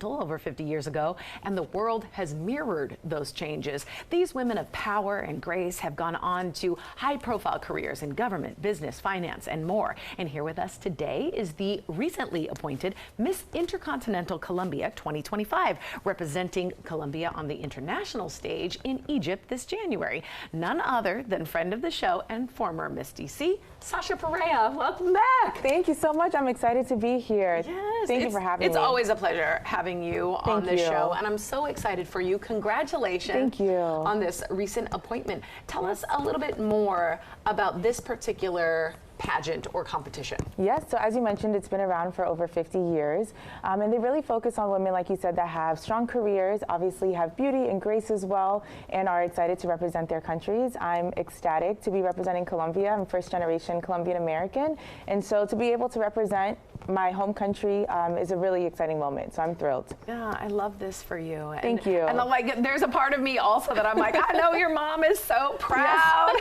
over 50 years ago, and the world has mirrored those changes. These women of power and grace have gone on to high-profile careers in government, business, finance, and more. And here with us today is the recently appointed Miss Intercontinental Colombia 2025, representing Colombia on the international stage in Egypt this January. None other than friend of the show and former Miss DC, Sasha Perea. Welcome back. Thank you so much. I'm excited to be here. Yes, Thank you for having me. It's always a pleasure having you on this show, and I'm so excited for you. Congratulations. Thank you. On this recent appointment. Tell us a little bit more about this particular pageant or competition. Yes, so as you mentioned, it's been around for over 50 years, and they really focus on women, like you said, that have strong careers, obviously have beauty and grace as well, and are excited to represent their countries. I'm ecstatic to be representing Colombia. I'm first-generation Colombian American, and so to be able to represent my home country is a really exciting moment, so I'm thrilled. Yeah, I love this for you. Thank you. And I'm like, there's a part of me also that I'm like, I know your mom is so proud.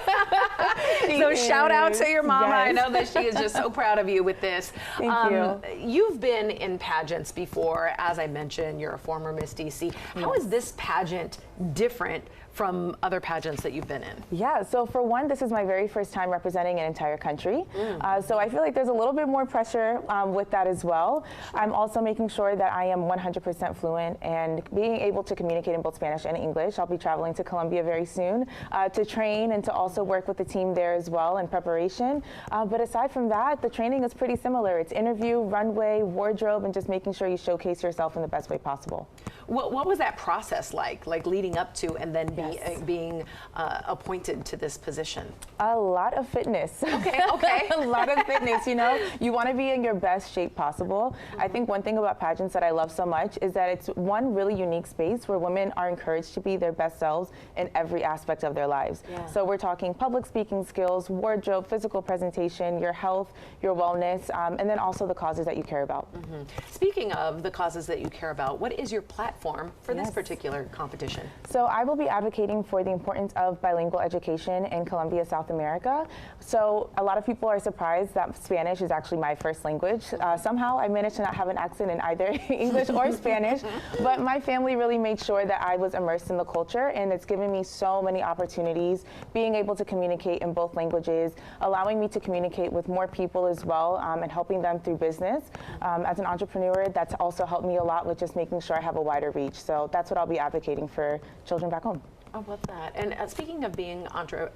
Yes. So shout out to your mama. Yes. I know that she is just so proud of you with this. Thank you. You've been in pageants before. As I mentioned, you're a former Miss DC. How is this pageant different from other pageants that you've been in? Yeah, so for one, this is my very first time representing an entire country. So I feel like there's a little bit more pressure with that as well. I'm also making sure that I am 100% fluent and being able to communicate in both Spanish and English. I'll be traveling to Colombia very soon to train and to also work with the team there as well in preparation. But aside from that, the training is pretty similar. It's interview, runway, wardrobe, and just making sure you showcase yourself in the best way possible. What was that process like leading up to and then being appointed to this position? A lot of fitness. Okay, okay. A lot of fitness, you know. You want to be in your best shape possible. I think one thing about pageants that I love so much is that it's one really unique space where women are encouraged to be their best selves in every aspect of their lives. Yeah. So we're talking public speaking skills, wardrobe, physical presentation, your health, your wellness, and then also the causes that you care about. Speaking of the causes that you care about, what is your platform for this particular competition? So I will be advocating for the importance of bilingual education in Colombia, South America. So a lot of people are surprised that Spanish is actually my first language. Somehow I managed to not have an accent in either English or Spanish, but my family really made sure that I was immersed in the culture, and it's given me so many opportunities, being able to communicate in both languages, allowing me to communicate with more people as well, and helping them through business. As an entrepreneur, that's also helped me a lot with just making sure I have a wider reach. So that's what I'll be advocating for children back home. I love that. And speaking of being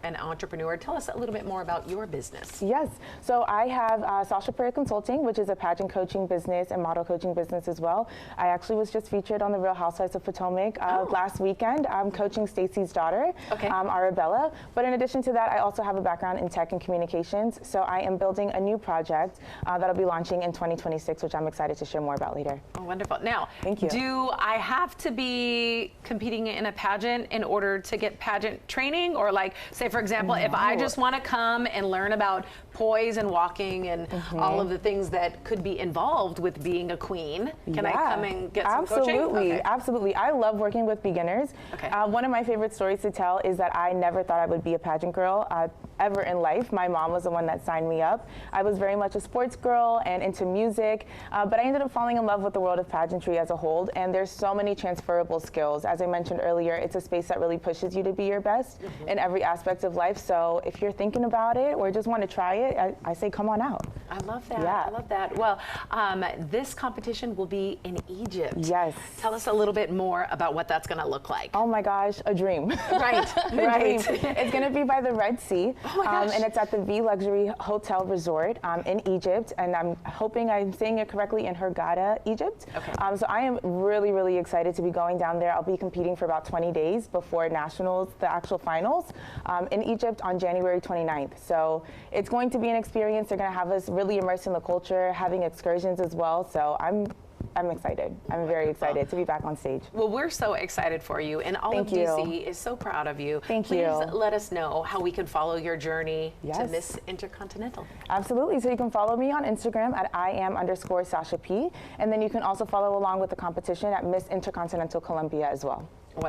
an entrepreneur, tell us a little bit more about your business. Yes. So I have Sasha Perea Consulting, which is a pageant coaching business and model coaching business as well. I actually was just featured on the Real Housewives of Potomac last weekend. I'm coaching Stacey's daughter, Arabella. But in addition to that, I also have a background in tech and communications. So I am building a new project that I'll be launching in 2026, which I'm excited to share more about later. Oh, wonderful. Now, thank you. Do I have to be competing in a pageant in order to get pageant training? Or like, say for example, if I just want to come and learn about poise and walking and all of the things that could be involved with being a queen, can I come and get some coaching? Absolutely, absolutely. I love working with beginners. One of my favorite stories to tell is that I never thought I would be a pageant girl ever in life. My mom was the one that signed me up. I was very much a sports girl and into music, but I ended up falling in love with the world of pageantry as a whole, and there's so many transferable skills. As I mentioned earlier, it's a space that really pushes you to be your best in every aspect of life. So if you're thinking about it or just want to try it, I say come on out. I love that. Yeah. I love that. Well, this competition will be in Egypt. Yes. Tell us a little bit more about what that's going to look like. Oh my gosh, a dream. Right, right. It's going to be by the Red Sea. Oh my gosh. And it's at the V Luxury Hotel Resort in Egypt. And I'm hoping I'm saying it correctly, in Hurghada, Egypt. So I am really, really excited to be going down there. I'll be competing for about 20 days before nationals, the actual finals, in Egypt on January 29th. So it's going to be an experience. They're going to have us really immersed in the culture, having excursions as well. So I'm excited. I'm very excited to be back on stage. Well, we're so excited for you, and all of DC is so proud of you. Thank you. Please let us know how we can follow your journey to Miss Intercontinental. Absolutely. So you can follow me on Instagram at @IAM_Sasha P. And then you can also follow along with the competition at Miss Intercontinental Colombia as well.